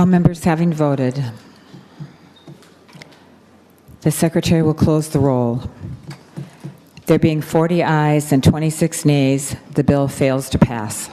All members having voted, the Secretary will close the roll. There being 40 ayes and 26 nays, the bill fails to pass.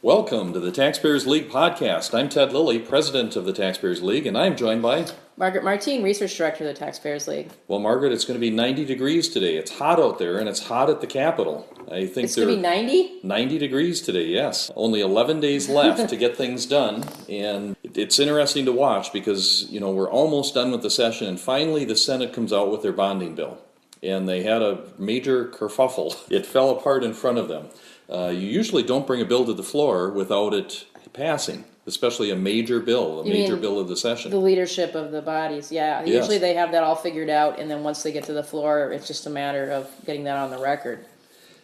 Welcome to the Taxpayers League podcast. I'm Ted Lilly, president of the Taxpayers League, and I'm joined by Margaret Martine, research director of the Taxpayers League. Well, Margaret, it's going to be 90 degrees today. It's hot out there, and it's hot at the Capitol. I think it's going to be 90? 90 degrees today, yes. Only 11 days left to get things done, and it's interesting to watch because, you know, we're almost done with the session, and finally the Senate comes out with their bonding bill. And they had a major kerfuffle. It fell apart in front of them. You usually don't bring a bill to the floor without it passing, especially a major bill, a major bill of the session. The leadership of the bodies, yeah. Yes. Usually they have that all figured out, and then once they get to the floor, it's just a matter of getting that on the record.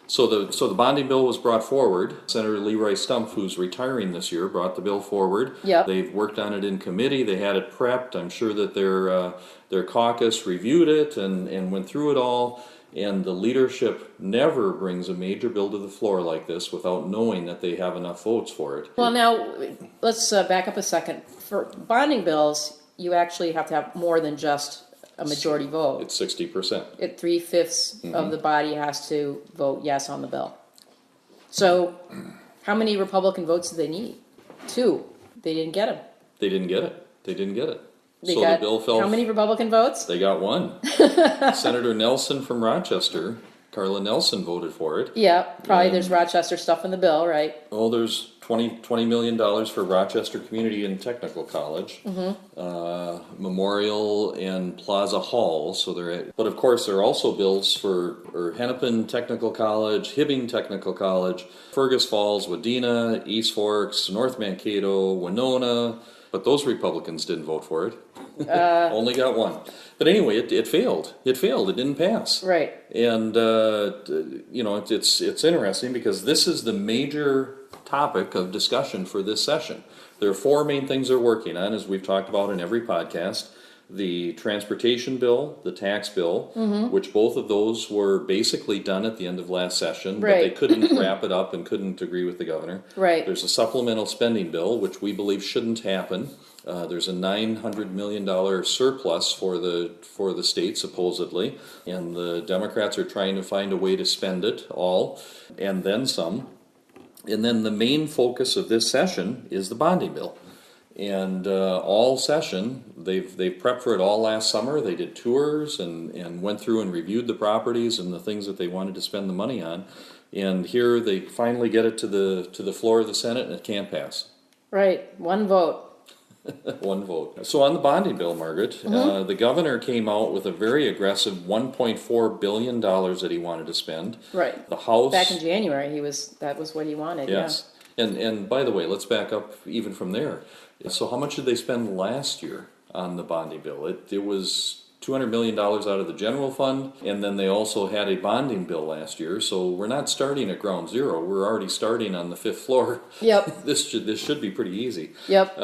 So the bonding bill was brought forward. Senator Leroy Stumpf, who's retiring this year, brought the bill forward. Yep. They've worked on it in committee. They had it prepped. I'm sure that their caucus reviewed it and went through it all. And the leadership never brings a major bill to the floor like this without knowing that they have enough votes for it. Well, now, let's back up a second. For bonding bills, you actually have to have more than just a majority vote. It's 60%. 3/5 of the body has to vote yes on the bill. So, how many Republican votes do they need? 2. They didn't get them. They didn't get it. They So got the bill fell. How many Republican votes? They got 1. Senator Nelson from Rochester, Carla Nelson, voted for it. Yeah, probably there's Rochester stuff in the bill, right? Oh, there's $20 million for Rochester Community and Technical College, Memorial and Plaza Hall. So but of course there are also bills for Hennepin Technical College, Hibbing Technical College, Fergus Falls, Wadena, East Forks, North Mankato, Winona. But those Republicans didn't vote for it. Only got 1. But anyway, it failed. It didn't pass. Right. And you know, it's interesting because this is the major topic of discussion for this session. There are 4 main things they're working on, as we've talked about in every podcast. The transportation bill, the tax bill, which both of those were basically done at the end of last session, but they couldn't wrap it up and couldn't agree with the governor. Right. There's a supplemental spending bill, which we believe shouldn't happen. There's a $900 million surplus for the state, supposedly, and the Democrats are trying to find a way to spend it all, and then some. And then the main focus of this session is the bonding bill. And all session, they've prepped for it all last summer. They did tours and went through and reviewed the properties and the things that they wanted to spend the money on. And here they finally get it to the floor of the Senate, and it can't pass. Right, 1 vote. 1 vote. So on the bonding bill, Margaret, the governor came out with a very aggressive $1.4 billion that he wanted to spend. Right. The House Back in January, that was what he wanted. Yes. Yeah. And by the way, let's back up even from there. So how much did they spend last year on the bonding bill? It was $200 million out of the general fund, and then they also had a bonding bill last year. So we're not starting at ground zero. We're already starting on the 5th floor. Yep. This should be pretty easy. Yep.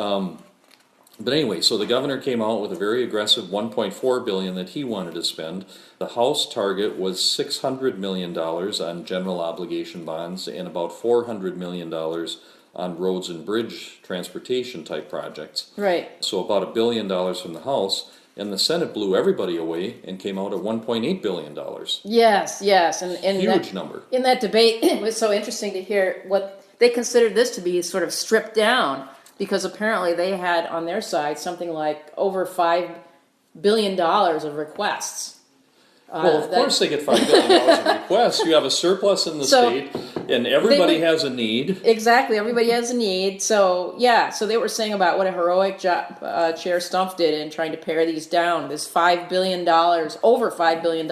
But anyway, so the governor came out with a very aggressive $1.4 billion that he wanted to spend. The House target was $600 million on general obligation bonds and about $400 million on roads and bridge transportation type projects. Right. So about $1 billion from the House, and the Senate blew everybody away and came out at $1.8 billion. Yes, and huge number. In that debate, it was so interesting to hear what they considered this to be sort of stripped down, because apparently they had on their side something like over $5 billion of requests. Well, of course they get $5 billion of requests. You have a surplus in the state, and everybody has a need. Exactly, everybody has a need. So, so they were saying about what a heroic job Chair Stumpf did in trying to pare these down. This $5 billion, over $5 billion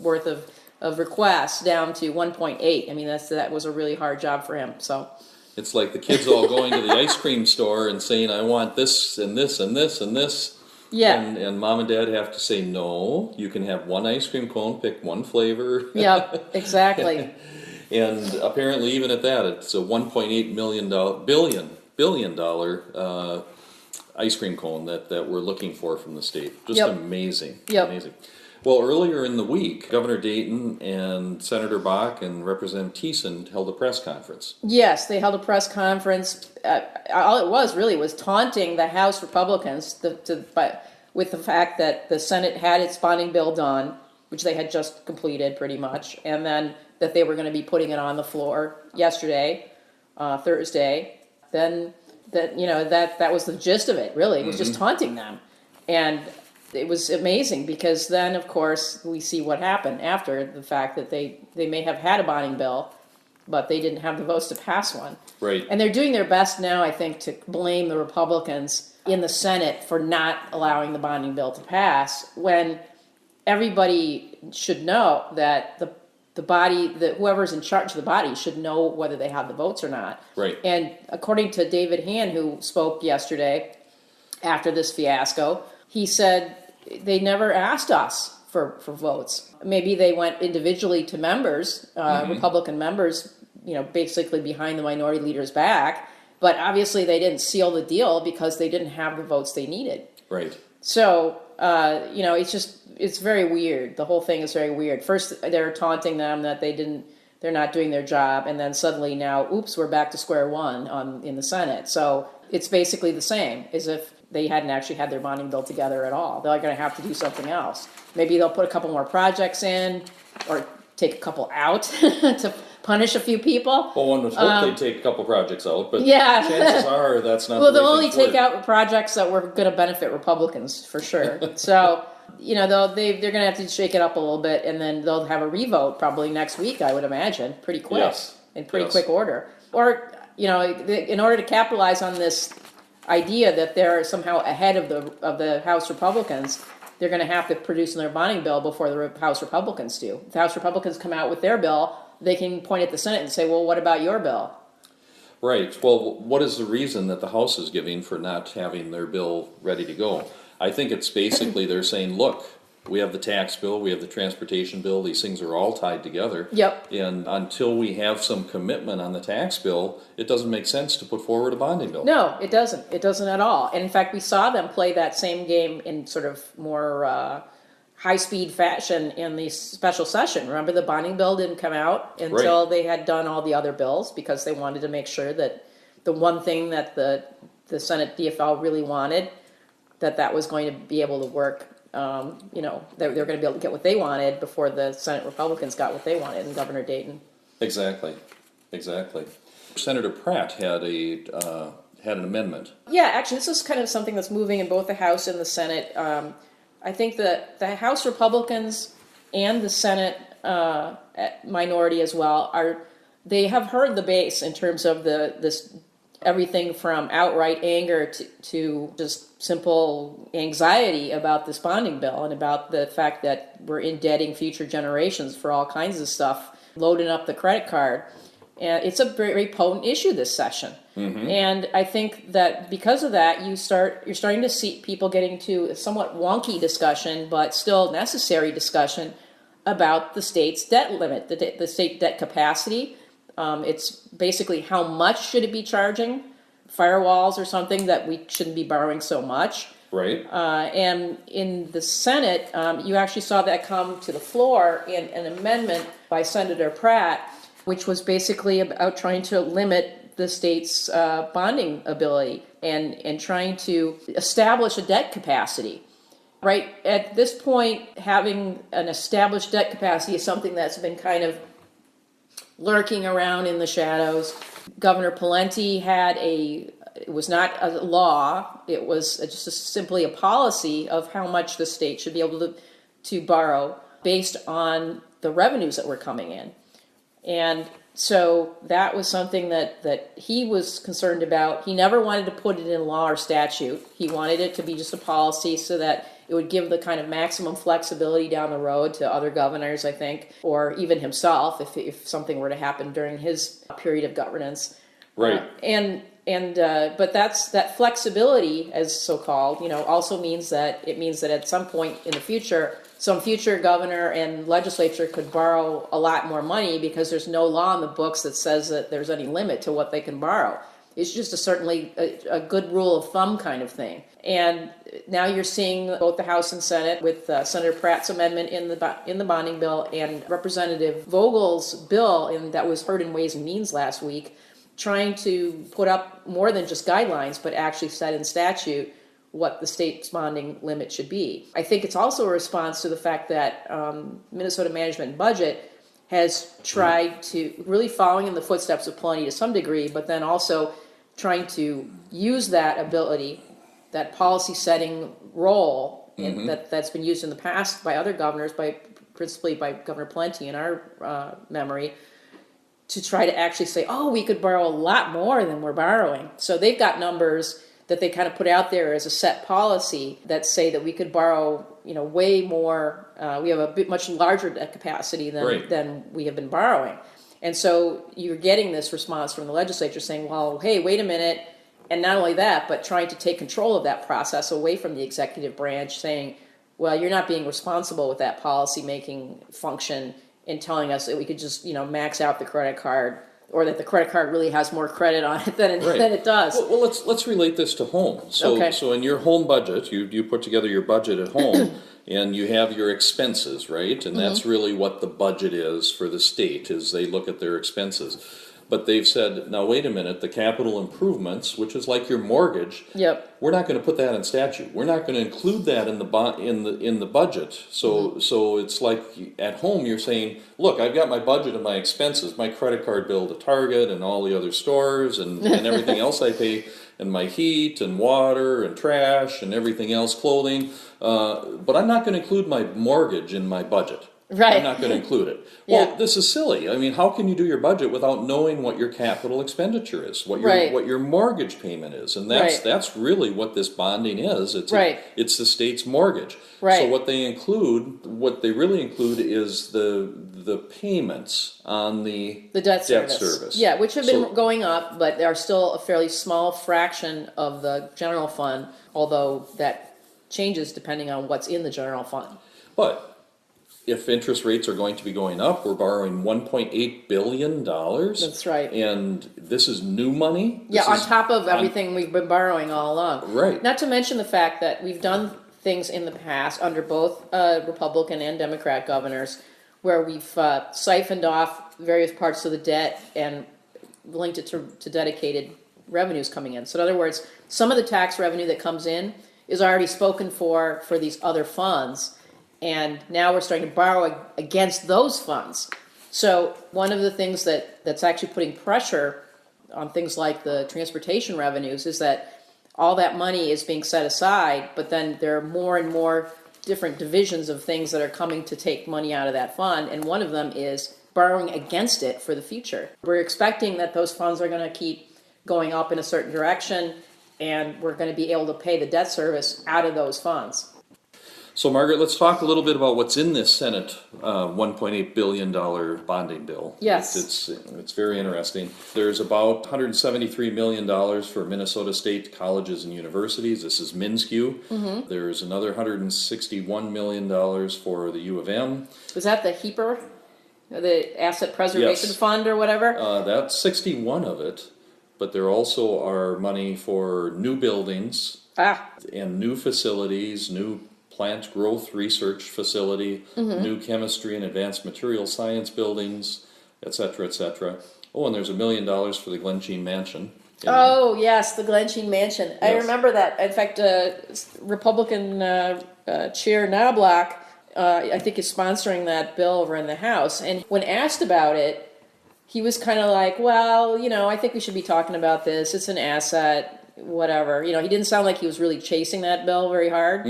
worth of requests down to 1.8. I mean, that was a really hard job for him. So it's like the kids all going to the ice cream store and saying, I want this and this and this and this. Yeah. And mom and dad have to say, no, you can have 1 ice cream cone, pick 1 flavor. Yep, exactly. And apparently even at that, it's a $1.8 billion ice cream cone that we're looking for from the state. Just amazing. Yep. Amazing. Well, earlier in the week, Governor Dayton and Senator Bach and Representative Thiessen held a press conference. Yes, they held a press conference. All it was really was taunting the House Republicans with the fact that the Senate had its bonding bill done, which they had just completed pretty much, and then that they were going to be putting it on the floor yesterday, Thursday. Then that was the gist of it. Really, it was just taunting them, and it was amazing because then, of course, we see what happened after the fact that they may have had a bonding bill, but they didn't have the votes to pass one. Right. And they're doing their best now, I think, to blame the Republicans in the Senate for not allowing the bonding bill to pass, when everybody should know that the body, that whoever's in charge of the body should know whether they have the votes or not. Right. And according to David Hand, who spoke yesterday after this fiasco, he said they never asked us for votes. Maybe they went individually to members, Republican members, basically behind the minority leader's back, but obviously they didn't seal the deal because they didn't have the votes they needed. Right. So, it's very weird. The whole thing is very weird. First, they're taunting them that they're not doing their job, and then suddenly now, oops, we're back to square one in the Senate. So it's basically the same as if they hadn't actually had their bonding bill together at all. They're going to have to do something else. Maybe they'll put a couple more projects in, or take a couple out to punish a few people. Well, one would hope they'd take a couple projects out, but yeah. chances are that's not Well, the way they'll only things take work. out projects that were going to benefit Republicans for sure. So, they're going to have to shake it up a little bit, and then they'll have a revote probably next week, I would imagine, pretty quick, Yes. in pretty Yes. quick order. Or, in order to capitalize on this idea that they're somehow ahead of the House Republicans, they're going to have to produce their bonding bill before the House Republicans do. If the House Republicans come out with their bill, they can point at the Senate and say, well, what about your bill? Right. Well, what is the reason that the House is giving for not having their bill ready to go? I think it's basically they're saying, look, we have the tax bill, we have the transportation bill, these things are all tied together. Yep. And until we have some commitment on the tax bill, it doesn't make sense to put forward a bonding bill. No, it doesn't. It doesn't at all. And in fact, we saw them play that same game in sort of more high-speed fashion in the special session. Remember, the bonding bill didn't come out until they had done all the other bills, because they wanted to make sure that the one thing that the Senate DFL really wanted, that was going to be able to work. They're going to be able to get what they wanted before the Senate Republicans got what they wanted, and Governor Dayton. Exactly. Senator Pratt had an amendment. Yeah, actually, this is kind of something that's moving in both the House and the Senate. I think that the House Republicans and the Senate minority as well they have heard the base in terms of this everything from outright anger to just simple anxiety about this bonding bill, and about the fact that we're indebting future generations for all kinds of stuff, loading up the credit card. And it's a very potent issue this session. Mm-hmm. And I think that because of that, you're starting to see people getting to a somewhat wonky discussion, but still necessary discussion about the state's debt limit, the state debt capacity. It's basically how much should it be charging, firewalls or something, that we shouldn't be borrowing so much. Right. And in the Senate, you actually saw that come to the floor in an amendment by Senator Pratt, which was basically about trying to limit the state's bonding ability and trying to establish a debt capacity. Right at this point, having an established debt capacity is something that's been kind of lurking around in the shadows. Governor Pawlenty it was not a law, it was just simply a policy of how much the state should be able to borrow based on the revenues that were coming in. And so that was something that he was concerned about. He never wanted to put it in law or statute. He wanted it to be just a policy so that it would give the kind of maximum flexibility down the road to other governors, I think, or even himself if something were to happen during his period of governance. Right. But that flexibility, as so called, also means that at some point in the future, some future governor and legislature could borrow a lot more money because there's no law in the books that says that there's any limit to what they can borrow. It's just certainly a good rule of thumb kind of thing. And now you're seeing both the House and Senate with Senator Pratt's amendment in the bonding bill and Representative Vogel's bill that was heard in Ways and Means last week, trying to put up more than just guidelines, but actually set in statute what the state's bonding limit should be. I think it's also a response to the fact that Minnesota Management and Budget has tried to really following in the footsteps of Plenty to some degree, but then also trying to use that ability, that policy setting role that's been used in the past by other governors, principally by Governor Plenty in our memory, to try to actually say, oh, we could borrow a lot more than we're borrowing. So they've got numbers that they kind of put out there as a set policy that say that we could borrow, way more. We have a bit much larger debt capacity than we have been borrowing. And so you're getting this response from the legislature saying, well, hey, wait a minute. And not only that, but trying to take control of that process away from the executive branch, saying, well, you're not being responsible with that policy-making function in telling us that we could just, max out the credit card, or that the credit card really has more credit on it than it does. Well, let's relate this to home. So in your home budget, you put together your budget at home, and you have your expenses, right? And that's really what the budget is for the state, is they look at their expenses. But they've said, now wait a minute, the capital improvements, which is like your mortgage, we're not going to put that in statute. We're not going to include that in the budget. So it's like at home you're saying, look, I've got my budget and my expenses, my credit card bill to Target and all the other stores and everything else I pay, and my heat and water and trash and everything else, clothing. But I'm not going to include my mortgage in my budget. Right. I'm not going to include it. Well, this is silly. I mean, how can you do your budget without knowing what your capital expenditure is, what your mortgage payment is? And that's really what this bonding is. It's the state's mortgage. Right. So what they really include is the payments on the debt service. Yeah, which have been going up, but they are still a fairly small fraction of the general fund, although that changes depending on what's in the general fund. But if interest rates are going to be going up, we're borrowing $1.8 billion. That's right. And this is new money? On top of everything we've been borrowing all along. Right. Not to mention the fact that we've done things in the past under both Republican and Democrat governors where we've siphoned off various parts of the debt and linked it to dedicated revenues coming in. So in other words, some of the tax revenue that comes in is already spoken for these other funds. And now we're starting to borrow against those funds. So one of the things that's actually putting pressure on things like the transportation revenues is that all that money is being set aside, but then there are more and more different divisions of things that are coming to take money out of that fund. And one of them is borrowing against it for the future. We're expecting that those funds are going to keep going up in a certain direction, and we're going to be able to pay the debt service out of those funds. So, Margaret, let's talk a little bit about what's in this Senate $1.8 billion bonding bill. Yes. It's very interesting. There's about $173 million for Minnesota State colleges and universities. This is MnSCU. There's another $161 million for the U of M. Was that the HEAPR, the Asset Preservation Fund or whatever? That's 61 of it. But there also are money for new buildings and new facilities, new plant growth research facility, new chemistry and advanced material science buildings, et cetera, et cetera. Oh, and there's $1 million for the Glensheen Mansion. Oh, yes, the Glensheen Mansion. Yes. I remember that. In fact, Republican Chair Knobloch, I think, is sponsoring that bill over in the House. And when asked about it, he was kind of like, well, I think we should be talking about this. It's an asset. Whatever, he didn't sound like he was really chasing that bill very hard,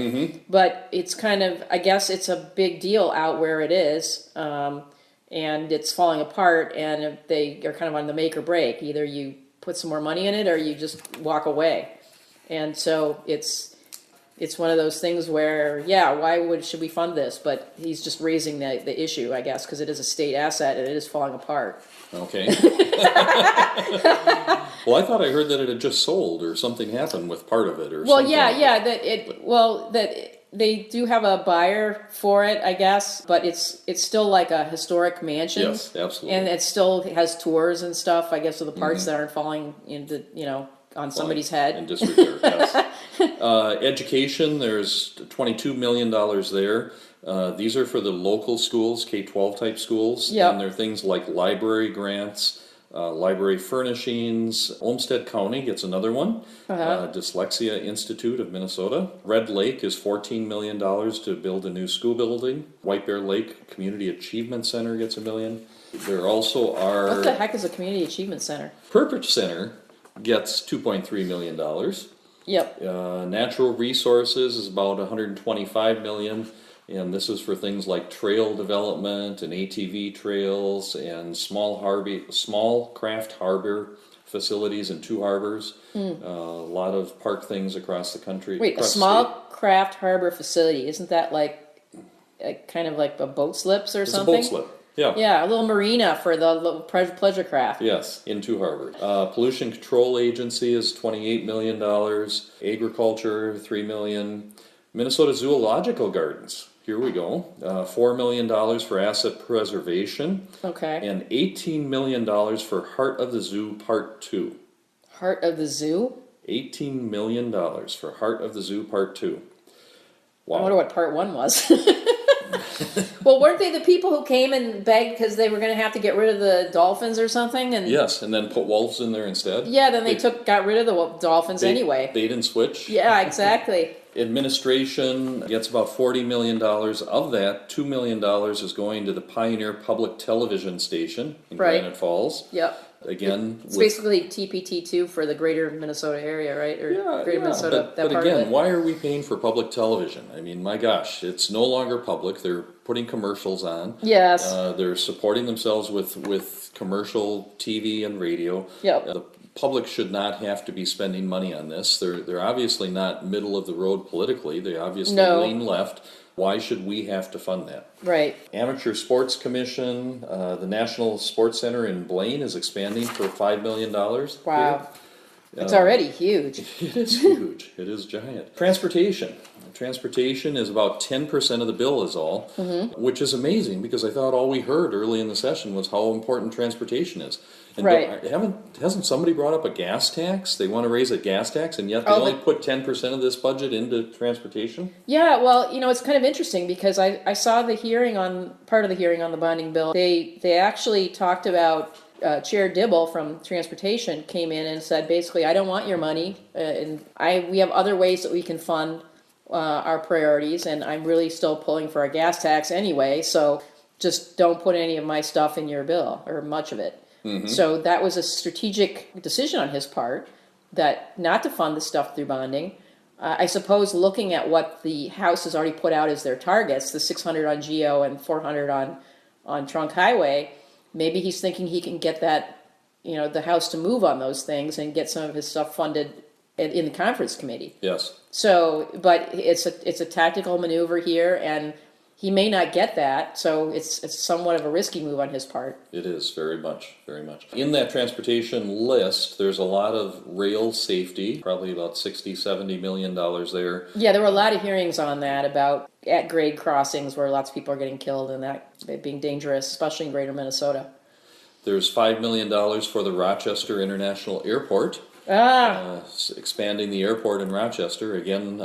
but it's kind of, I guess it's a big deal out where it is, and it's falling apart, and they are kind of on the make or break. Either you put some more money in it or you just walk away. And so it's one of those things where, why should we fund this? But he's just raising the issue, I guess, because it is a state asset and it is falling apart. Okay. Well, I thought I heard that it had just sold or something happened with part of it or something. Well, that they do have a buyer for it, I guess, but it's still like a historic mansion. Yes, absolutely. And it still has tours and stuff, I guess, of the parts that aren't falling into, on somebody's head. In disrepair, yes. Education, there's $22 million there. These are for the local schools, K-12 type schools. Yep. And they're things like library grants, library furnishings. Olmsted County gets another one. Dyslexia Institute of Minnesota. Red Lake is $14 million to build a new school building. White Bear Lake Community Achievement Center gets $1 million. There also are... What the heck is a community achievement center? Purpose Center gets $2.3 million. Yep. Natural Resources is about $125 million, and this is for things like trail development and ATV trails and small craft harbor facilities in 2 harbors. A lot of park things across the country. Wait, a small craft harbor facility, isn't that like kind of like a boat slips or something? It's a boat slip. Yeah. Yeah, a little marina for the little pleasure craft. Yes, in 2 harbors. Pollution Control Agency is $28 million. Agriculture, $3 million. Minnesota Zoological Gardens, here we go. $4 million for asset preservation. Okay. And $18 million for Heart of the Zoo Part 2. Heart of the Zoo? $18 million for Heart of the Zoo Part 2. Wow. I wonder what Part 1 was. Well, weren't they the people who came and begged because they were going to have to get rid of the dolphins or something? And Yes, and then put wolves in there instead. yeah, then they got rid of the dolphins anyway. Bait and switch. Yeah, exactly. Administration gets about $40 million. Of that, $2 million is going to the Pioneer Public Television Station in Right. Granite Falls. Yep. Again, It's basically TPT2 for the greater Minnesota area, right? Or greater Minnesota, but part again, of it. why are we paying for public television? I mean, my gosh, it's no longer public. They're putting commercials on. Yes. They're supporting themselves with commercial TV and radio. Yep. The public should not have to be spending money on this. They're obviously not middle of the road politically. They obviously lean left. Why should we have to fund that? Right. Amateur Sports Commission, the National Sports Center in Blaine is expanding for $5 million. Wow. It's already huge. It is huge. It is giant. Transportation. Transportation is about 10% of the bill is all, which is amazing because I thought all we heard early in the session was how important transportation is. And Right. hasn't somebody brought up a gas tax? They want to raise a gas tax, and yet they only put 10% of this budget into transportation? Yeah, well, it's kind of interesting because I saw the hearing part of the hearing on the bonding bill. They actually talked about Chair Dibble from Transportation came in and said, basically, I don't want your money, and we have other ways that we can fund our priorities, and I'm really still pulling for a gas tax anyway, so just don't put any of my stuff in your bill, or much of it. So that was a strategic decision on his part, that not to fund the stuff through bonding. I suppose looking at what the House has already put out as their targets, the 600 on GEO and 400 on Trunk Highway, maybe he's thinking he can get that, the House to move on those things and get some of his stuff funded in the conference committee. Yes. So, but it's a tactical maneuver here, and he may not get that, so it's somewhat of a risky move on his part. It is, very much, very much. In that transportation list, there's a lot of rail safety, probably about $60-70 million there. Yeah, there were a lot of hearings on that about at-grade crossings where lots of people are getting killed and that being dangerous, especially in greater Minnesota. There's $5 million for the Rochester International Airport. Expanding the airport in Rochester. Again,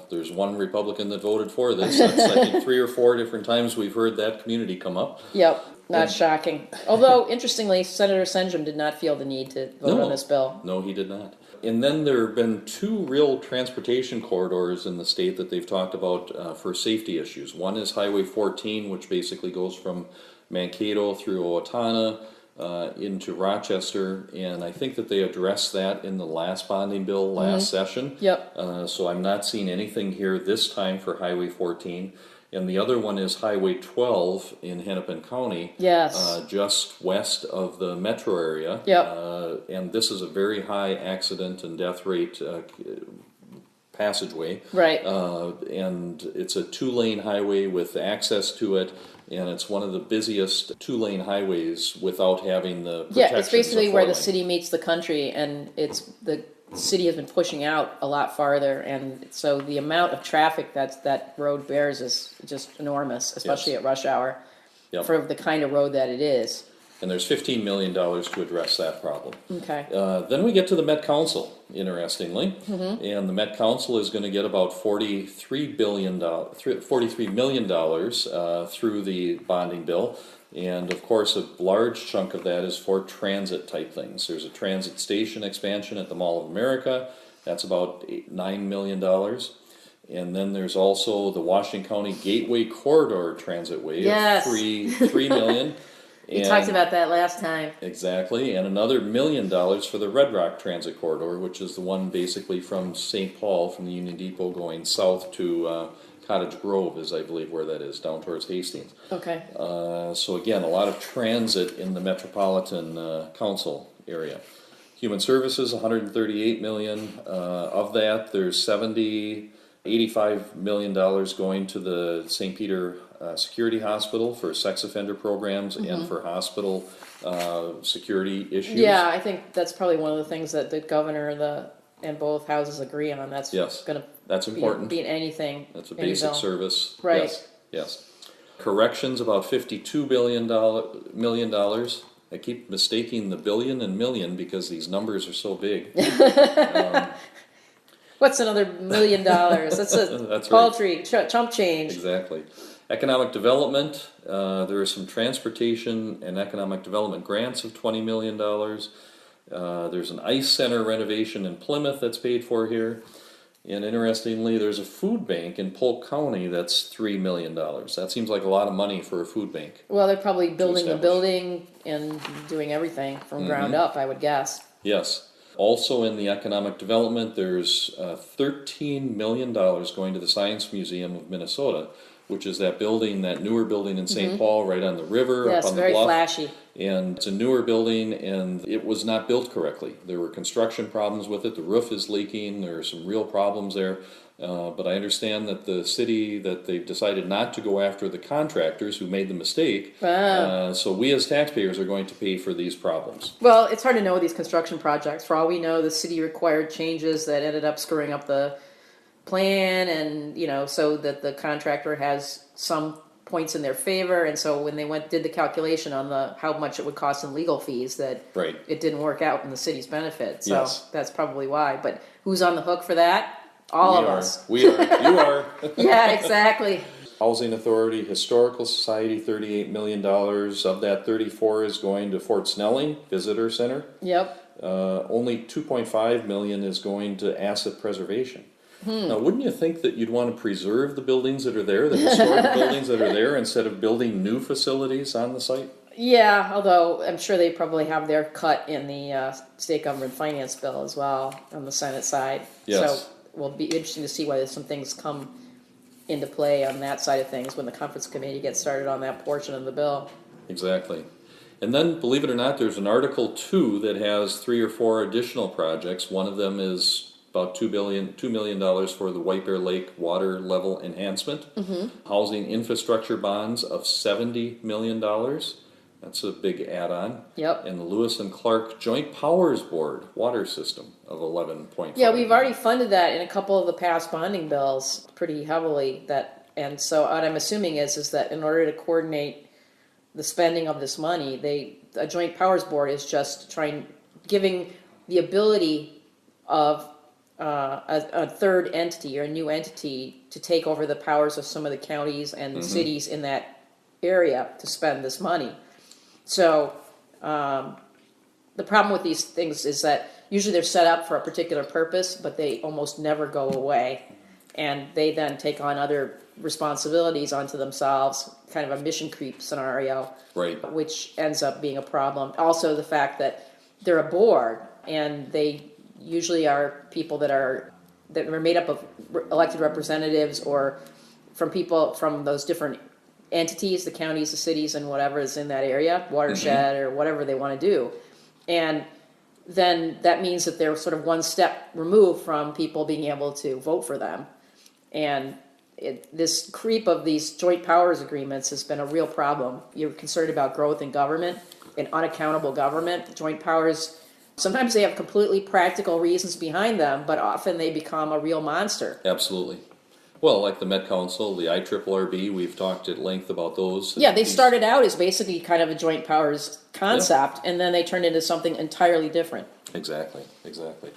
there's one Republican that voted for this. That's, I think, 3 or 4 different times we've heard that community come up. Yep, not shocking. Although, interestingly, Senator Senjum did not feel the need to vote on this bill. No, he did not. And then there have been 2 real transportation corridors in the state that they've talked about for safety issues. One is Highway 14, which basically goes from Mankato through Owatonna, into Rochester, and I think that they addressed that in the last bonding bill last session. Yep. So I'm not seeing anything here this time for Highway 14. And the other one is Highway 12 in Hennepin County, Yes. just west of the metro area. Yep. And this is a very high accident and death rate passageway. Right. And it's a 2-lane highway with access to it, and it's one of the busiest 2-lane highways without having the protections Yeah, it's basically of where the 4-lane. city meets the country, and it's the the city has been pushing out a lot farther, and so the amount of traffic that road bears is just enormous, especially Yes. at rush hour, Yep. for the kind of road that it is. And there's $15 million to address that problem. Okay. Then we get to the Met Council, interestingly, and the Met Council is going to get about $43 million through the bonding bill. And of course, a large chunk of that is for transit type things. There's a transit station expansion at the Mall of America. That's about $9 million. And then there's also the Washington County Gateway Corridor Transitway Yes. of $3 million. We talked about that last time. Exactly, and another $1 million for the Red Rock Transit Corridor, which is the one basically from St. Paul, from the Union Depot going south to Cottage Grove, is I believe where that is, down towards Hastings. Okay. So again, a lot of transit in the Metropolitan Council area. Human Services, $138 million. Of that, there's $85 million going to the St. Peter Security Hospital for sex offender programs and for hospital security issues. Yeah, I think that's probably one of the things that the governor and both houses agree on. That's Yes, going to that's important. be in anything. That's a any basic bill. service. Right. Yes, yes. Corrections, about $52 million. I keep mistaking the billion and million because these numbers are so big. What's another $1 million? That's a That's paltry chump change. Exactly. Economic development, there are some transportation and economic development grants of $20 million. There's an ice center renovation in Plymouth that's paid for here. And interestingly, there's a food bank in Polk County that's $3 million. That seems like a lot of money for a food bank. Well, they're probably building the establish. building and doing everything from ground up, I would guess. Yes. Also in the economic development, there's $13 million going to the Science Museum of Minnesota, which is that building, that newer building in St. Paul, right on the river, Yes, up on the very bluff. flashy. And it's a newer building, and it was not built correctly. There were construction problems with it. The roof is leaking. There are some real problems there. But I understand that the city, that they've decided not to go after the contractors who made the mistake. So we as taxpayers are going to pay for these problems. Well, it's hard to know with these construction projects. For all we know, the city required changes that ended up screwing up the plan, and so that the contractor has some points in their favor, and so when they did the calculation on how much it would cost in legal fees, that Right. it didn't work out in the city's benefit. So Yes. that's probably why. But who's on the hook for that? All of us. We are. You are. Yeah, exactly. Housing Authority, Historical Society, $38 million. Of that, 34 is going to Fort Snelling Visitor Center. Yep. Only $2.5 million is going to asset preservation. Now, wouldn't you think that you'd want to preserve the buildings that are there, the historic buildings that are there, instead of building new facilities on the site? Yeah, although I'm sure they probably have their cut in the state government finance bill as well on the Senate side. Yes. So it'll be interesting to see whether some things come into play on that side of things when the conference committee gets started on that portion of the bill. Exactly. And then, believe it or not, there's an Article 2 that has 3 or 4 additional projects. One of them is about $2 million for the White Bear Lake water level enhancement. Housing infrastructure bonds of $70 million. That's a big add-on. Yep. And the Lewis and Clark Joint Powers Board water system of 11.5. Yeah, we've already funded that in a couple of the past bonding bills pretty heavily. And so what I'm assuming is that in order to coordinate the spending of this money, a joint powers board is just giving the ability of a third entity or a new entity to take over the powers of some of the counties and cities in that area to spend this money. So the problem with these things is that usually they're set up for a particular purpose, but they almost never go away. And they then take on other responsibilities onto themselves, kind of a mission creep scenario, Right. which ends up being a problem. Also, the fact that they're a board and they usually are people that are made up of elected representatives or from people from those different entities, the counties, the cities, and whatever is in that area, watershed or whatever they want to do. And then that means that they're sort of one step removed from people being able to vote for them. And this creep of these joint powers agreements has been a real problem. You're concerned about growth in government and unaccountable government. Joint powers Sometimes they have completely practical reasons behind them, but often they become a real monster. Absolutely. Well, like the Met Council, the IRRB, we've talked at length about those. Yeah, they started out as basically kind of a joint powers concept, and then they turned into something entirely different. Exactly, exactly.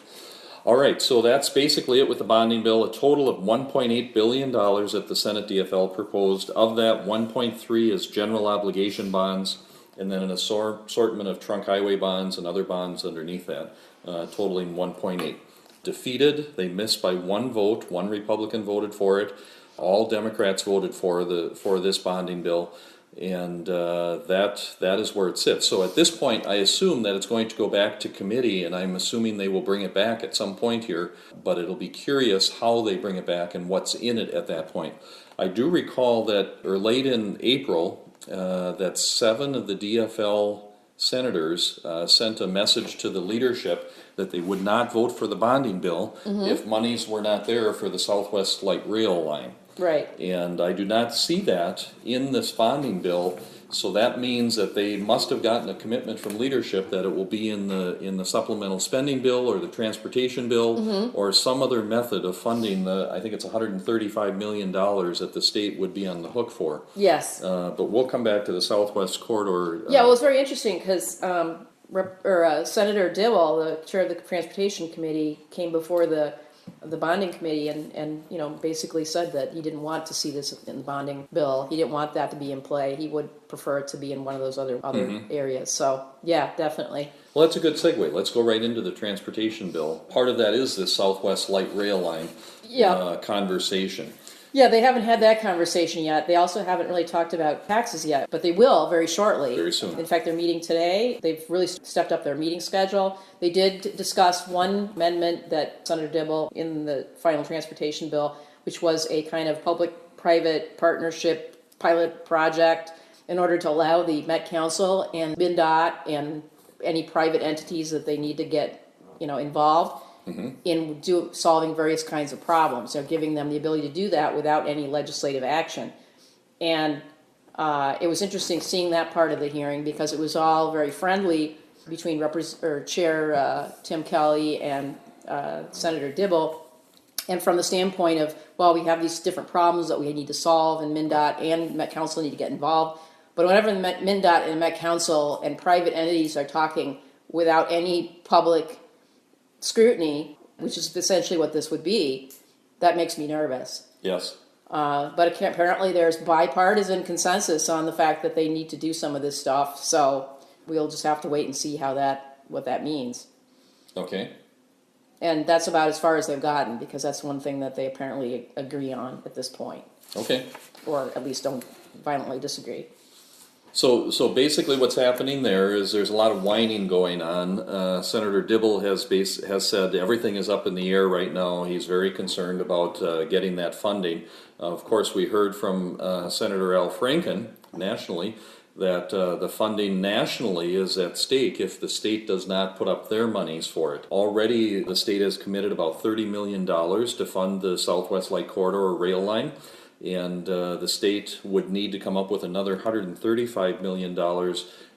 All right, so that's basically it with the bonding bill. A total of $1.8 billion that the Senate DFL proposed. Of that, 1.3 is general obligation bonds, and then an assortment of trunk highway bonds and other bonds underneath that, totaling 1.8. Defeated, they missed by one vote. One Republican voted for it. All Democrats voted for this bonding bill, and that is where it sits. So at this point, I assume that it's going to go back to committee, and I'm assuming they will bring it back at some point here, but it'll be curious how they bring it back and what's in it at that point. I do recall that, or late in April, that 7 of the DFL senators sent a message to the leadership that they would not vote for the bonding bill if monies were not there for the Southwest Light Rail line. Right. And I do not see that in this bonding bill, so that means that they must have gotten a commitment from leadership that it will be in the supplemental spending bill or the transportation bill or some other method of funding I think it's $135 million that the state would be on the hook for. Yes. But we'll come back to the Southwest Corridor. Yeah, well, it's very interesting because Senator Dibble, the chair of the Transportation Committee, came before the bonding committee and basically said that he didn't want to see this in the bonding bill. He didn't want that to be in play. He would prefer it to be in one of those other areas. So yeah, definitely. Well, that's a good segue. Let's go right into the transportation bill. Part of that is this Southwest Light Rail line conversation. Yeah, they haven't had that conversation yet. They also haven't really talked about taxes yet, but they will very shortly. Very soon. In fact, they're meeting today. They've really stepped up their meeting schedule. They did discuss one amendment that Senator Dibble in the final transportation bill, which was a kind of public-private partnership pilot project in order to allow the Met Council and MnDOT and any private entities that they need to get involved in solving various kinds of problems. They're giving them the ability to do that without any legislative action. And it was interesting seeing that part of the hearing because it was all very friendly between Chair Tim Kelly and Senator Dibble. And from the standpoint of, well, we have these different problems that we need to solve, and MnDOT and Met Council need to get involved. But whenever the MnDOT and Met Council and private entities are talking without any public scrutiny, which is essentially what this would be, that makes me nervous. Yes. But apparently there's bipartisan consensus on the fact that they need to do some of this stuff, so we'll just have to wait and see what that means. Okay. And that's about as far as they've gotten, because that's one thing that they apparently agree on at this point. Okay. Or at least don't violently disagree. So basically what's happening there is there's a lot of whining going on. Senator Dibble has said everything is up in the air right now. He's very concerned about getting that funding. Of course, we heard from Senator Al Franken nationally that the funding nationally is at stake if the state does not put up their monies for it. Already the state has committed about $30 million to fund the Southwest Light Corridor rail line. And the state would need to come up with another $135 million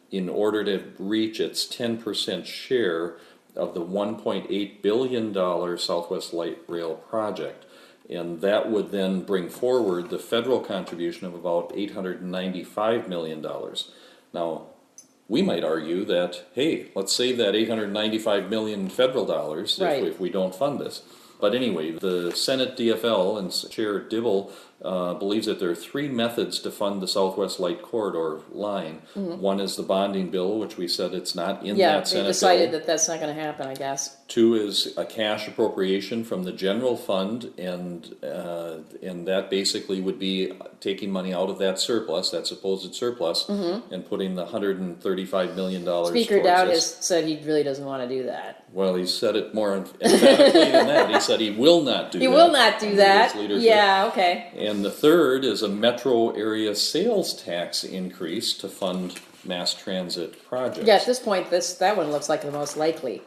in order to reach its 10% share of the $1.8 billion Southwest Light Rail project. And that would then bring forward the federal contribution of about $895 million. Now, we might argue that, hey, let's save that $895 million federal dollars if we don't fund this. But anyway, the Senate DFL and Chair Dibble believes that there are 3 methods to fund the Southwest Light Corridor line. One is the bonding bill, which we said it's not in that Senate bill. Yeah, they decided that that's not going to happen, I guess. 2 is a cash appropriation from the general fund, and that basically would be taking money out of that surplus, that supposed surplus, and putting the $135 million Speaker Dowd has said he really doesn't want to do that. Well, he said it more emphatically than that. He said he will not do that. He will not do that. Yeah, okay. And the third is a metro area sales tax increase to fund mass transit projects. Yeah, at this point, that one looks like the most likely.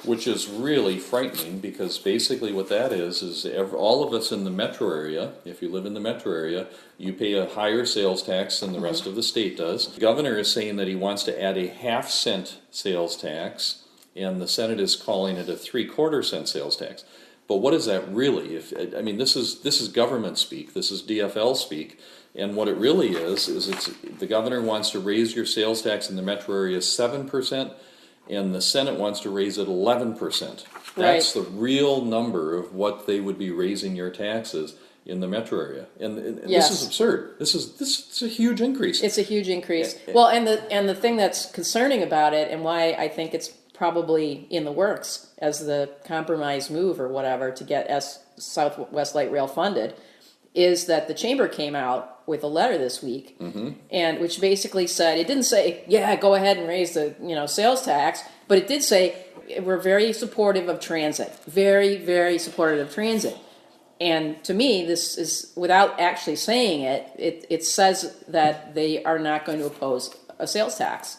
Which is really frightening, because basically what that is all of us in the metro area, if you live in the metro area, you pay a higher sales tax than the rest of the state does. The governor is saying that he wants to add a half-cent sales tax and the Senate is calling it a 3/4 cent sales tax. But what is that really? This is government speak. This is DFL speak, and what it really is it's the governor wants to raise your sales tax in the metro area 7%, and the Senate wants to raise it 11%. That's the real number of what they would be raising your taxes in the metro area, and Yes. this is absurd. This is a huge increase. It's a huge increase. Well, and the thing that's concerning about it, and why I think it's probably in the works as the compromise move or whatever to get Southwest Light Rail funded, is that the chamber came out with a letter this week, and which basically said, it didn't say, yeah, go ahead and raise the sales tax, but it did say we're very supportive of transit, very, very supportive of transit. And to me, this is, without actually saying it, it says that they are not going to oppose a sales tax.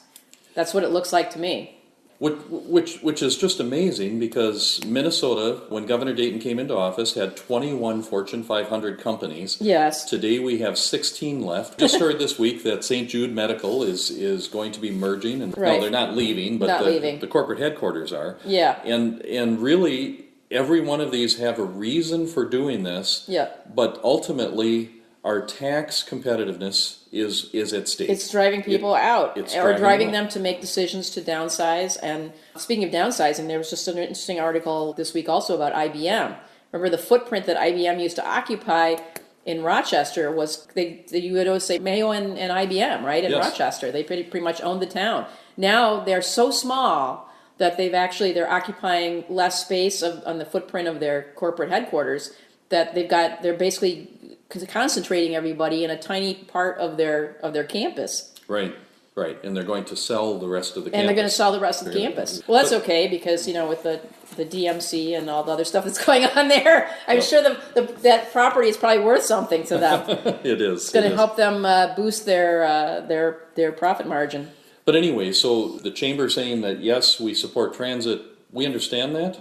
That's what it looks like to me. Which is just amazing, because Minnesota, when Governor Dayton came into office, had 21 Fortune 500 companies. Yes. Today we have 16 left. Just heard this week that St. Jude Medical is going to be merging, and Right. no, they're not leaving, but the corporate headquarters are. Yeah. And really, every one of these have a reason for doing this. Yeah. But ultimately, our tax competitiveness is at stake. It's driving people out, it's or driving driving them them to make decisions to downsize. And speaking of downsizing, there was just an interesting article this week also about IBM. Remember the footprint that IBM used to occupy in Rochester was, you would always say Mayo and IBM, right, in Yes. Rochester. They pretty much owned the town. Now they're so small that they're occupying less space on the footprint of their corporate headquarters, that they're basically concentrating everybody in a tiny part of their campus. Right. And they're going to sell the rest of the campus. And they're going to sell the rest of the campus. Well, that's okay, because with the DMC and all the other stuff that's going on there, I'm sure that property is probably worth something to them. It is. It's going to help them boost their profit margin. But anyway, so the chamber saying that yes, we support transit. We understand that.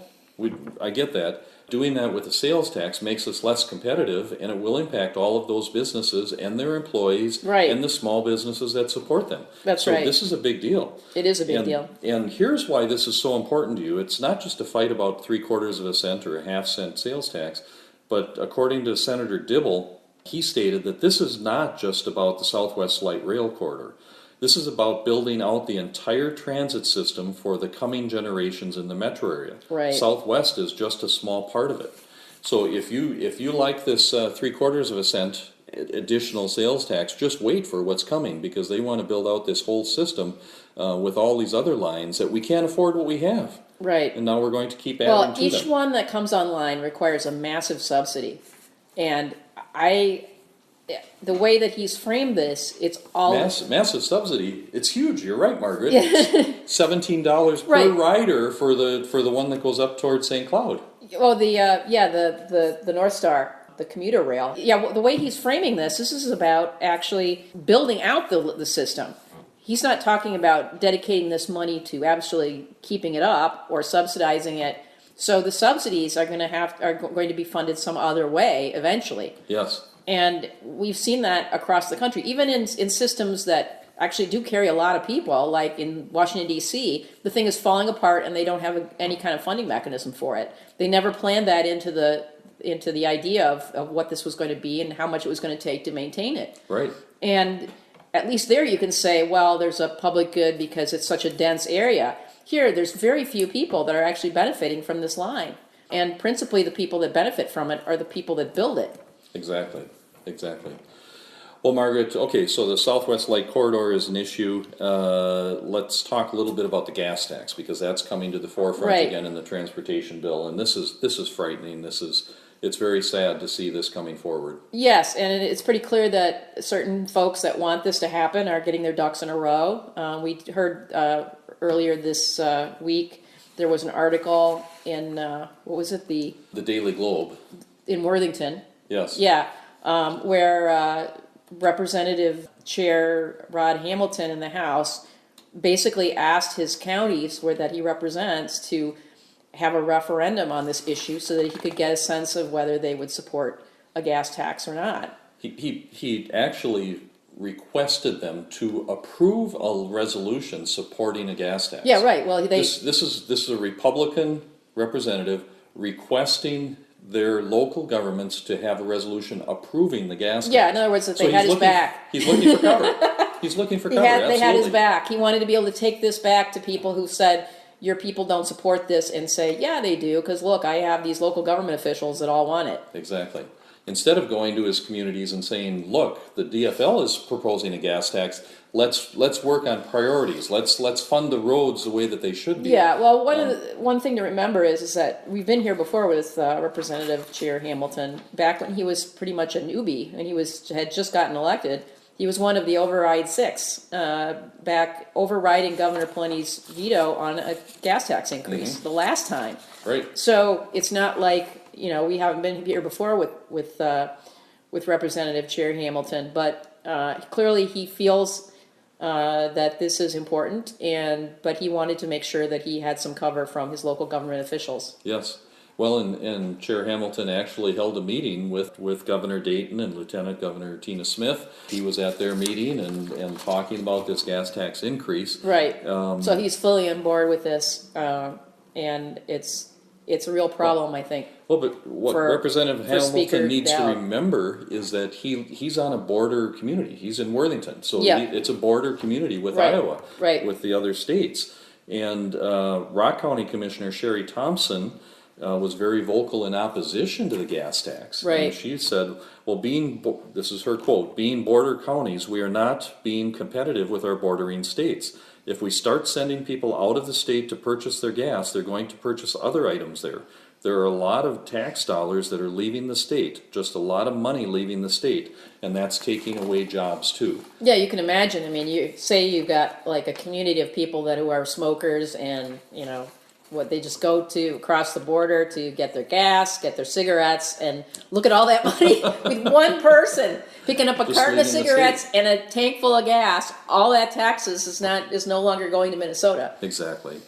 I get that. Doing that with a sales tax makes us less competitive, and it will impact all of those businesses and their employees, Right. and the small businesses that support them. That's so right. This is a big deal. It is a big deal. And here's why this is so important to you. It's not just a fight about 3/4 cent or a half-cent sales tax, but according to Senator Dibble, he stated that this is not just about the Southwest Light Rail Corridor. This is about building out the entire transit system for the coming generations in the metro area. Right. Southwest is just a small part of it. So if you like this 3/4 cent additional sales tax, just wait for what's coming, because they want to build out this whole system with all these other lines that we can't afford what we have. Right. And now we're going to keep adding to them. Each one that comes online requires a massive subsidy. And the way that he's framed this, it's all Massive subsidy. It's huge. You're right, Margaret. It's $17 per Right. rider for the one that goes up towards St. Cloud. Well, the North Star, the commuter rail. Yeah, well, the way he's framing this is about actually building out the system. He's not talking about dedicating this money to absolutely keeping it up or subsidizing it. So the subsidies are going to be funded some other way eventually. Yes. And we've seen that across the country, even in systems that actually do carry a lot of people, like in Washington, D.C., the thing is falling apart and they don't have any kind of funding mechanism for it. They never planned that into the idea of what this was going to be and how much it was going to take to maintain it. Right. And at least there you can say, well, there's a public good because it's such a dense area. Here, there's very few people that are actually benefiting from this line. And principally the people that benefit from it are the people that build it. Exactly. Well, Margaret, okay, so the Southwest Light Corridor is an issue. Let's talk a little bit about the gas tax, because that's coming to the forefront Right. again in the transportation bill, and this is frightening. It's very sad to see this coming forward. Yes, and it's pretty clear that certain folks that want this to happen are getting their ducks in a row. We heard earlier this week there was an article in what was it, The Daily Globe. in Worthington. Yes. Yeah, where Representative Chair Rod Hamilton in the House basically asked his counties that he represents to have a referendum on this issue so that he could get a sense of whether they would support a gas tax or not. He actually requested them to approve a resolution supporting a gas tax. Yeah, right. Well, This is a Republican representative requesting their local governments to have a resolution approving the gas tax. yeah. In other words, that So they had he's his back. He's looking for cover. He's looking for cover. They had his Absolutely. back. He wanted to be able to take this back to people who said, your people don't support this, and say, yeah, they do, because look, I have these local government officials that all want it. Exactly. Instead of going to his communities and saying, look, the DFL is proposing a gas tax, let's work on priorities. Let's fund the roads the way that they should be. Yeah, well, one thing to remember is that we've been here before with Representative Chair Hamilton, back when he was pretty much a newbie, and he had just gotten elected. He was one of the override 6, back overriding Governor Plenty's veto on a gas tax increase the last time. Right. So it's not like, we haven't been here before with Representative Chair Hamilton, but clearly he feels that this is important, but he wanted to make sure that he had some cover from his local government officials. Yes. Well, and Chair Hamilton actually held a meeting with Governor Dayton and Lieutenant Governor Tina Smith. He was at their meeting and talking about this gas tax increase. Right. So he's fully on board with this, and it's a real problem, I think. Well, but what Representative Hamilton needs to remember is that he's on a border community. He's in Worthington, so it's a border community with Iowa, with the other states. And Rock County Commissioner Sherry Thompson was very vocal in opposition to the gas tax. Right. And she said, well, this is her quote, being border counties, we are not being competitive with our bordering states. If we start sending people out of the state to purchase their gas, they're going to purchase other items there. There are a lot of tax dollars that are leaving the state, just a lot of money leaving the state, and that's taking away jobs too. Yeah, you can imagine. I mean, you say you've got like a community of people who are smokers, and what they just go to across the border to get their gas, get their cigarettes, and look at all that money with one person picking up a carton of cigarettes and a tank full of gas. All that taxes is no longer going to Minnesota. Exactly.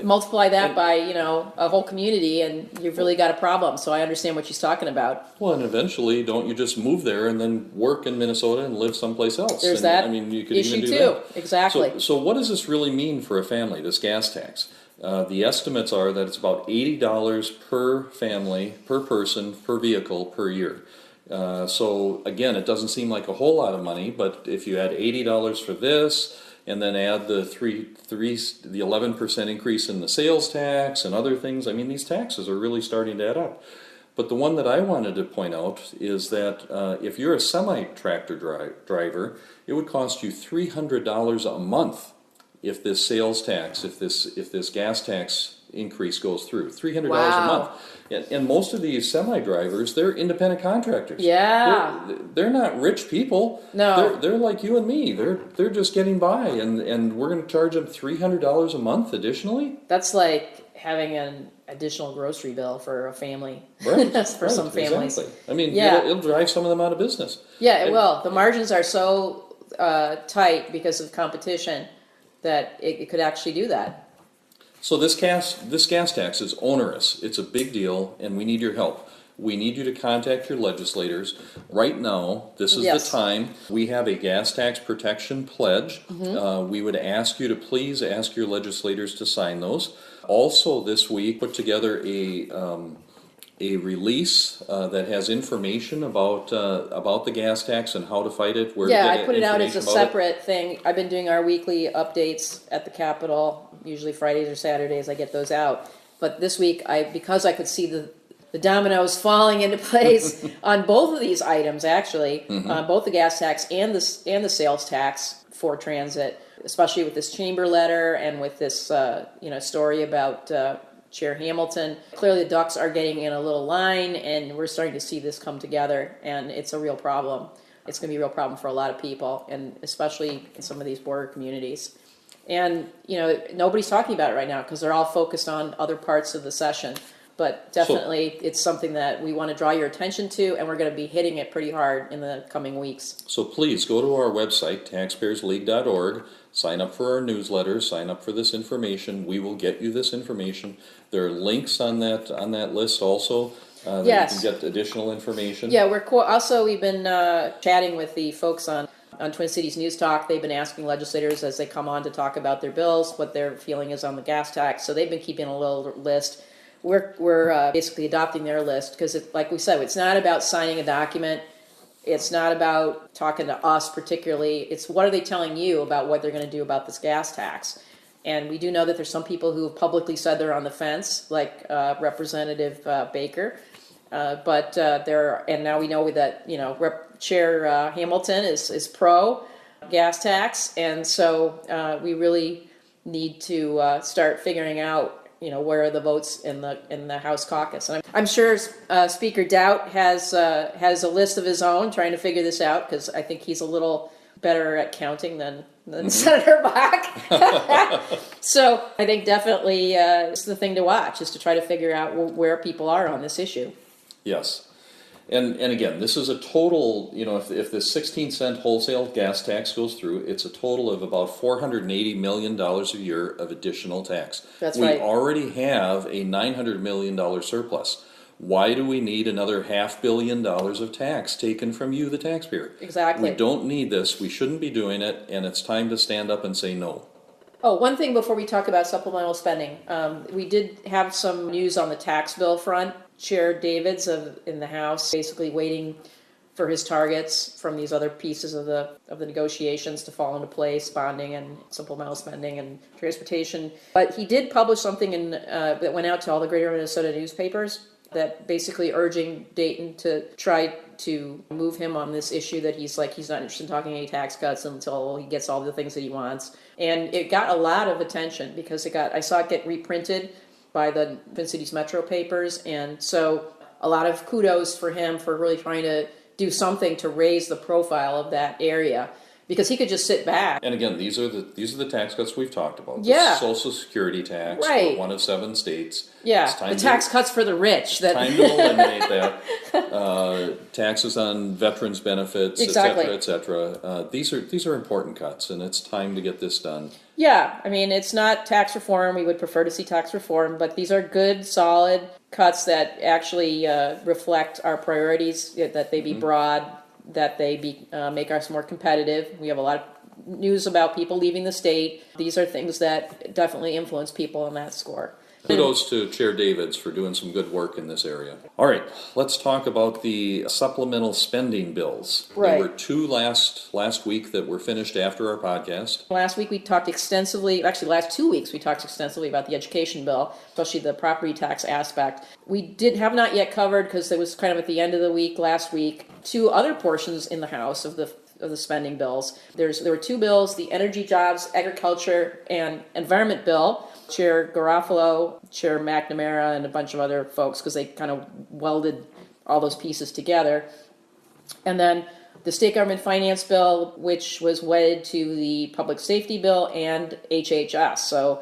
Multiply that by a whole community, and you've really got a problem. So I understand what she's talking about. Well, and eventually, don't you just move there and then work in Minnesota and live someplace else? There's that. I mean, you could issue even do too. that. Exactly. So what does this really mean for a family? This gas tax. The estimates are that it's about $80 per family, per person, per vehicle, per year. So again, it doesn't seem like a whole lot of money, but if you add $80 for this, and then add the 11% increase in the sales tax and other things, I mean, these taxes are really starting to add up. But the one that I wanted to point out is that if you're a semi-tractor driver, it would cost you $300 a month if this sales tax, if this gas tax increase goes through. $300 a month. And most of these semi-drivers, they're independent contractors. Yeah. They're not rich people. No. They're like you and me. They're just getting by, and we're going to charge them $300 a month additionally. That's like having an additional grocery bill for a family. Right. For some families. Exactly. I mean, it'll drive some of them out of business. Yeah, it will. The margins are so tight because of competition that it could actually do that. So this gas tax is onerous. It's a big deal, and we need your help. We need you to contact your legislators. Right now, this is the time. We have a gas tax protection pledge. We would ask you to please ask your legislators to sign those. Also this week, put together a release that has information about the gas tax and how to fight it. I put it out as a separate thing. I've been doing our weekly updates at the Capitol, usually Fridays or Saturdays. I get those out. But this week, because I could see the dominoes falling into place on both of these items, actually, both the gas tax and the sales tax for transit, especially with this chamber letter and with this story about Chair Hamilton. Clearly the ducks are getting in a little line, and we're starting to see this come together, and it's a real problem. It's going to be a real problem for a lot of people, and especially in some of these border communities. And, nobody's talking about it right now because they're all focused on other parts of the session. But definitely it's something that we want to draw your attention to, and we're going to be hitting it pretty hard in the coming weeks. So please go to our website, taxpayersleague.org, sign up for our newsletter, sign up for this information. We will get you this information. There are links on that list also that you can get additional information. Yeah, we've been chatting with the folks on on Twin Cities News Talk, they've been asking legislators as they come on to talk about their bills what their feeling is on the gas tax. So they've been keeping a little list. We're basically adopting their list because, like we said, it's not about signing a document. It's not about talking to us particularly. It's what are they telling you about what they're going to do about this gas tax. And we do know that there's some people who have publicly said they're on the fence, like Representative Baker. But and now we know that Chair Hamilton is pro gas tax, and so we really need to start figuring out where are the votes in the House caucus. And I'm sure Speaker Doubt has a list of his own trying to figure this out, because I think he's a little better at counting than Senator Bach. So I think definitely it's the thing to watch, is to try to figure out where people are on this issue. Yes. And again, this is a total, if the 16-cent wholesale gas tax goes through, it's a total of about $480 million a year of additional tax. That's right. We already have a $900 million surplus. Why do we need another $500 million of tax taken from you, the taxpayer? Exactly. We don't need this. We shouldn't be doing it, and it's time to stand up and say no. Oh, one thing before we talk about supplemental spending. We did have some news on the tax bill front. Chair Davids in the House basically waiting for his targets from these other pieces of the negotiations to fall into place, bonding and supplemental spending and transportation. But he did publish something that went out to all the greater Minnesota newspapers, that basically urging Dayton to try to move him on this issue, that he's not interested in talking any tax cuts until he gets all the things that he wants. And it got a lot of attention because I saw it get reprinted by the Twin Cities Metro papers, and so a lot of kudos for him for really trying to do something to raise the profile of that area, because he could just sit back. And again, these are the tax cuts we've talked about. Yeah. The Social Security tax Right. for one of 7 states. Yeah, the tax cuts for the rich. Time to eliminate that. Taxes on veterans benefits, Exactly. et cetera. These are important cuts, and it's time to get this done. Yeah, I mean, it's not tax reform. We would prefer to see tax reform, but these are good, solid cuts that actually reflect our priorities, that they be broad, that they make us more competitive. We have a lot of news about people leaving the state. These are things that definitely influence people on that score. Kudos to Chair Davids for doing some good work in this area. All right, let's talk about the supplemental spending bills. Right. There were 2 last week that were finished after our podcast. Last week we talked extensively, actually last 2 weeks we talked extensively about the education bill, especially the property tax aspect. We have not yet covered, because it was kind of at the end of the week last week, 2 other portions in the House of the spending bills. There were 2 bills, the Energy, Jobs, Agriculture, and Environment bill. Chair Garofalo, Chair McNamara, and a bunch of other folks, because they kind of welded all those pieces together. And then the state government finance bill, which was wedded to the public safety bill and HHS. So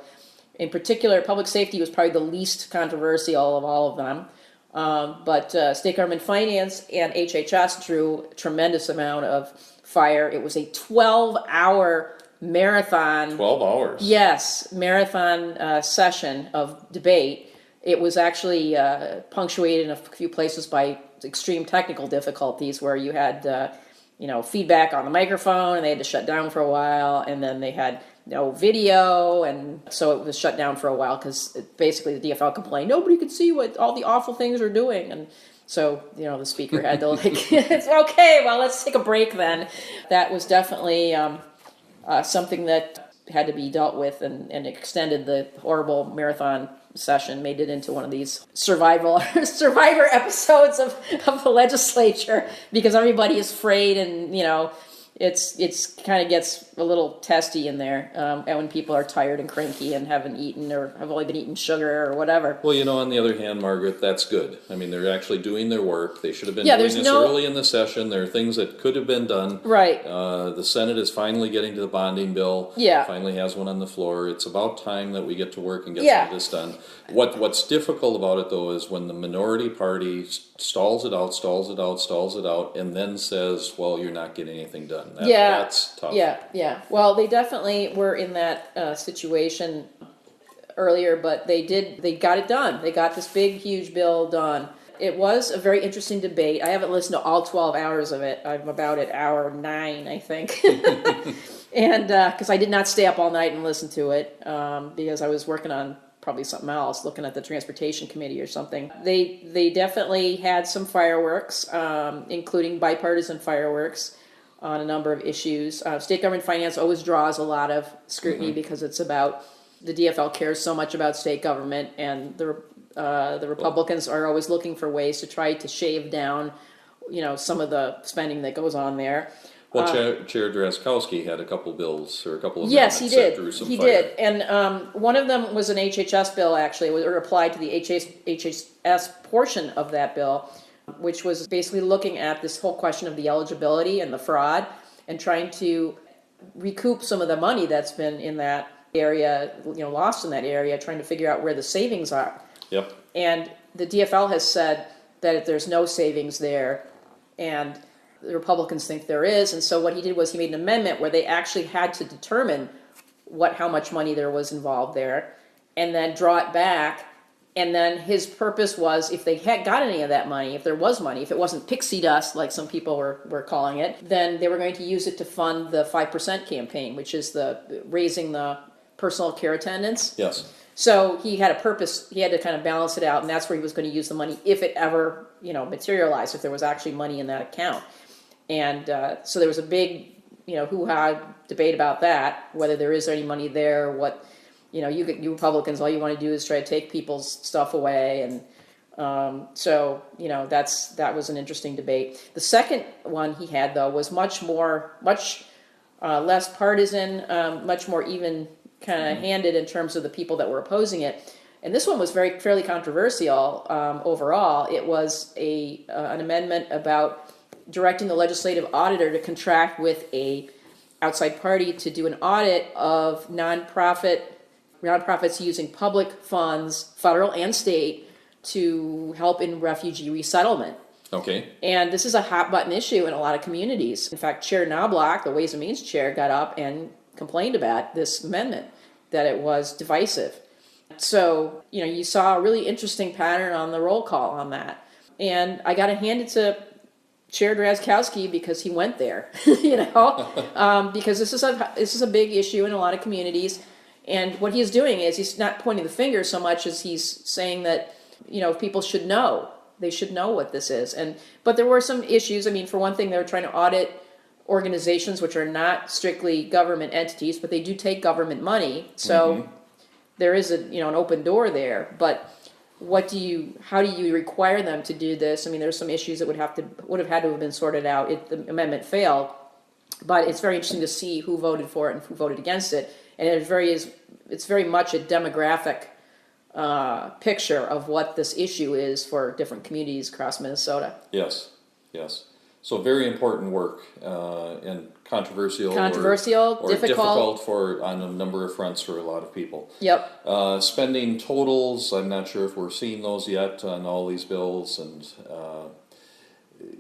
in particular, public safety was probably the least controversial of all of them. But state government finance and HHS drew a tremendous amount of fire. It was a 12-hour marathon. 12 hours. Yes, marathon session of debate. It was actually punctuated in a few places by extreme technical difficulties, where you had feedback on the microphone, and they had to shut down for a while, and then they had no video, and so it was shut down for a while because basically the DFL complained nobody could see what all the awful things are doing, and so the speaker had to it's okay, well, let's take a break then. That was definitely something that had to be dealt with, and extended the horrible marathon session, made it into one of these survivor episodes of the legislature, because everybody is afraid, and it's kind of gets a little testy in there, and when people are tired and cranky and haven't eaten, or have only been eating sugar or whatever. Well, on the other hand, Margaret, that's good. I mean, they're actually doing their work. They should have been doing there's this early in the session. There are things that could have been done. Right. The Senate is finally getting to the bonding bill. Yeah. Finally has one on the floor. It's about time that we get to work and get some of this done. What's difficult about it, though, is when the minority party stalls it out, and then says, well, you're not getting anything done. That's tough. Yeah. Well, they definitely were in that situation earlier, but they got it done. They got this big, huge bill done. It was a very interesting debate. I haven't listened to all 12 hours of it. I'm about at hour 9, I think. And because I did not stay up all night and listen to it, because I was working on probably something else, looking at the transportation committee or something. They definitely had some fireworks, including bipartisan fireworks on a number of issues. State government finance always draws a lot of scrutiny because it's about, the DFL cares so much about state government, and the Republicans are always looking for ways to try to shave down, some of the spending that goes on there. Well, Chair Drazkowski had a couple bills, or a couple of Yes, he amendments that did. drew some He fire. did, and one of them was an HHS bill. Actually, it applied to the HHS portion of that bill, which was basically looking at this whole question of the eligibility and the fraud, and trying to recoup some of the money that's been in that area, lost in that area, trying to figure out where the savings are. Yep. And the DFL has said that there's no savings there, and the Republicans think there is. And so what he did was he made an amendment where they actually had to determine how much money there was involved there, and then draw it back. And then his purpose was, if they had got any of that money, if there was money, if it wasn't pixie dust like some people were calling it, then they were going to use it to fund the 5% campaign, which is the raising the personal care attendance. Yes. So he had a purpose. He had to kind of balance it out, and that's where he was going to use the money if it ever, materialized, if there was actually money in that account. And so there was a big, hoo-ha debate about that, whether there is any money there, what, you Republicans, all you want to do is try to take people's stuff away. And so, that was an interesting debate. The second one he had, though, was much less partisan, much more even kind of handed in terms of the people that were opposing it. And this one was fairly controversial overall. It was an amendment about directing the legislative auditor to contract with a outside party to do an audit of nonprofits using public funds, federal and state, to help in refugee resettlement. Okay. And this is a hot button issue in a lot of communities. In fact, Chair Knobloch, the Ways and Means Chair, got up and complained about this amendment, that it was divisive. So, you saw a really interesting pattern on the roll call on that. And I got to hand it to Chair Drazkowski because he went there, because this is a big issue in a lot of communities. And what he's doing is he's not pointing the finger so much as he's saying that, people should know. They should know what this is. But there were some issues. I mean, for one thing, they were trying to audit organizations which are not strictly government entities, but they do take government money. So there is an open door there. But how do you require them to do this? I mean, there's some issues that would have had to have been sorted out if the amendment failed. But it's very interesting to see who voted for it and who voted against it. And it's very much a demographic picture of what this issue is for different communities across Minnesota. Yes. So very important work, and controversial, or difficult on a number of fronts for a lot of people. Yep. Spending totals, I'm not sure if we're seeing those yet on all these bills, and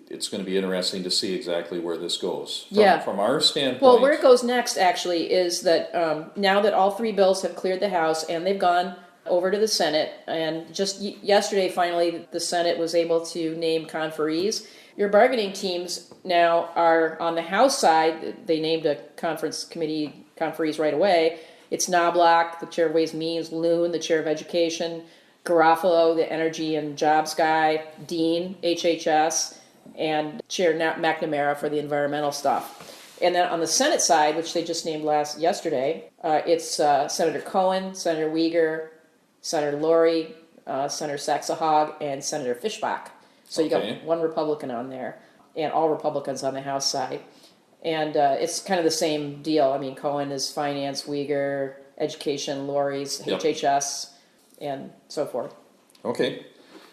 it's going to be interesting to see exactly where this goes. From our standpoint. Well, where it goes next, actually, is that now that all three bills have cleared the House and they've gone over to the Senate, and just yesterday, finally, the Senate was able to name conferees. Your bargaining teams now are on the House side. They named a conference committee conferees right away. It's Knobloch, the chair of Ways and Means, Loon, the chair of Education, Garofalo, the energy and jobs guy, Dean, HHS, and Chair McNamara for the environmental stuff. And then on the Senate side, which they just named yesterday, it's Senator Cohen, Senator Uyghur, Senator Lori, Senator Saxehog, and Senator Fischbach. So you got one Republican on there, and all Republicans on the House side. And it's kind of the same deal. I mean, Cohen is finance, Uyghur, education, Lori's HHS, and so forth. Okay.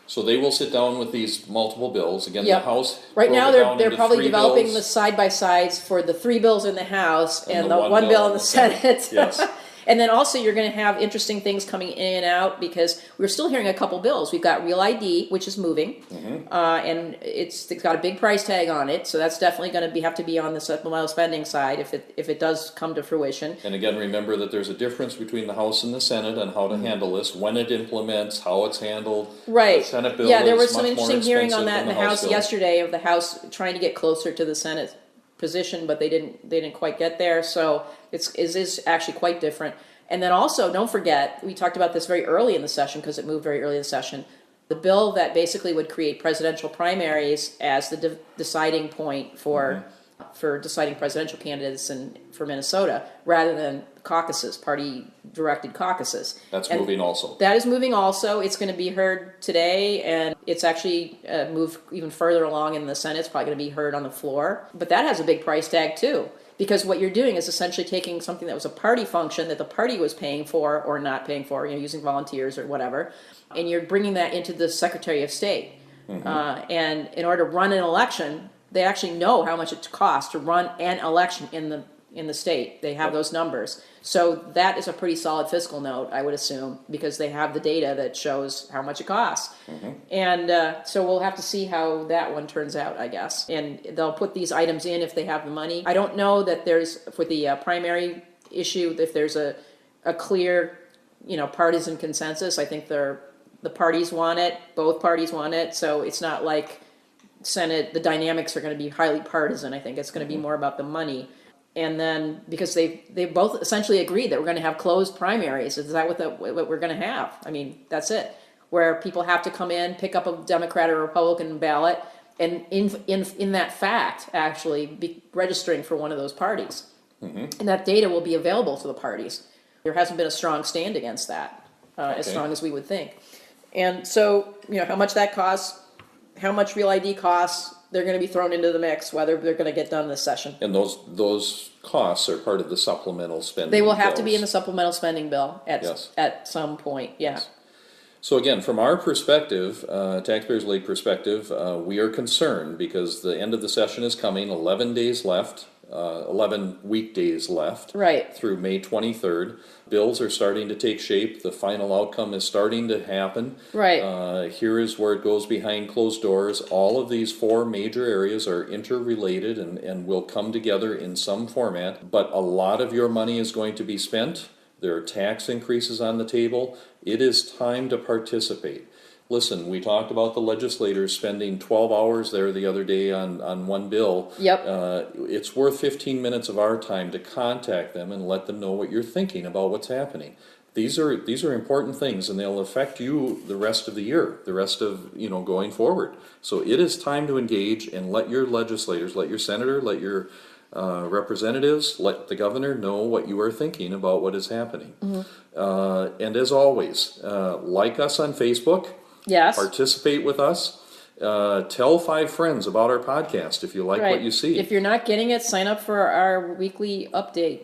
So they will sit down with these multiple bills. Again, the House. Right now they're probably developing bills. the side-by-sides for the three bills in the House and the one bill in the Senate. Yes. And then also you're going to have interesting things coming in and out because we're still hearing a couple bills. We've got Real ID, which is moving, and it's got a big price tag on it. So that's definitely going to have to be on the supplemental spending side if it does come to fruition. And again, remember that there's a difference between the House and the Senate on how to handle this, when it implements, how it's handled. Right. The Senate bill there was is some much more interesting hearing on expensive that in the than House bill. yesterday of the House trying to get closer to the Senate position, but they didn't quite get there. So it is actually quite different. And then also, don't forget, we talked about this very early in the session because it moved very early in the session. The bill that basically would create presidential primaries as the deciding point for deciding presidential candidates for Minnesota, rather than caucuses, party-directed caucuses. That's moving also. That is moving also. It's going to be heard today, and it's actually moved even further along in the Senate. It's probably going to be heard on the floor. But that has a big price tag, too. Because what you're doing is essentially taking something that was a party function that the party was paying for or not paying for, using volunteers or whatever, and you're bringing that into the Secretary of State. And in order to run an election, they actually know how much it costs to run an election in the state. They have those numbers. So that is a pretty solid fiscal note, I would assume, because they have the data that shows how much it costs. And so we'll have to see how that one turns out, I guess. And they'll put these items in if they have the money. I don't know that there's, for the primary issue, if there's a clear, partisan consensus. I think the parties want it, both parties want it, so it's not like Senate, the dynamics are going to be highly partisan. I think it's going to be more about the money. And then, because they both essentially agreed that we're going to have closed primaries. Is that what we're going to have? I mean, that's it. Where people have to come in, pick up a Democrat or Republican ballot, and in that fact, actually be registering for one of those parties. And that data will be available to the parties. There hasn't been a strong stand against that, as strong as we would think. And so, how much that costs, how much Real ID costs, they're going to be thrown into the mix, whether they're going to get done this session. And those costs are part of the supplemental spending. They will have to be in the supplemental spending bill at some point, Yes. So again, from our perspective, Taxpayers League perspective, we are concerned because the end of the session is coming, 11 days left, 11 weekdays left. Right. Through May 23rd. Bills are starting to take shape. The final outcome is starting to happen. Right. Here is where it goes behind closed doors. All of these four major areas are interrelated and will come together in some format, but a lot of your money is going to be spent. There are tax increases on the table. It is time to participate. Listen, we talked about the legislators spending 12 hours there the other day on one bill. Yep. It's worth 15 minutes of our time to contact them and let them know what you're thinking about what's happening. These are important things, and they'll affect you the rest of the year, the rest of, going forward. So it is time to engage and let your legislators, let your senator, let your representatives, let the governor know what you are thinking about what is happening. And as always, like us on Facebook. Yes. Participate with us. Tell 5 friends about our podcast if you like what you see. If you're not getting it, sign up for our weekly update.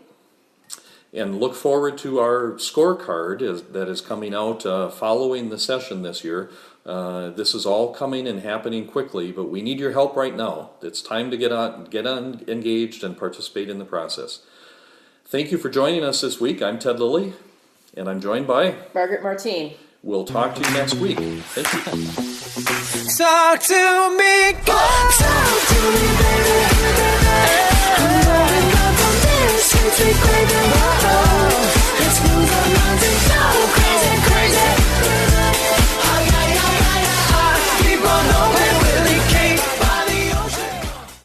And look forward to our scorecard that is coming out following the session this year. This is all coming and happening quickly, but we need your help right now. It's time to get on engaged and participate in the process. Thank you for joining us this week. I'm Ted Lilly, and I'm joined by Margaret Martine. We'll talk to you next week. Thank you. Talk to me, God. Talk to me, baby. I'm going up on this, sweet, sweet baby. Whoa.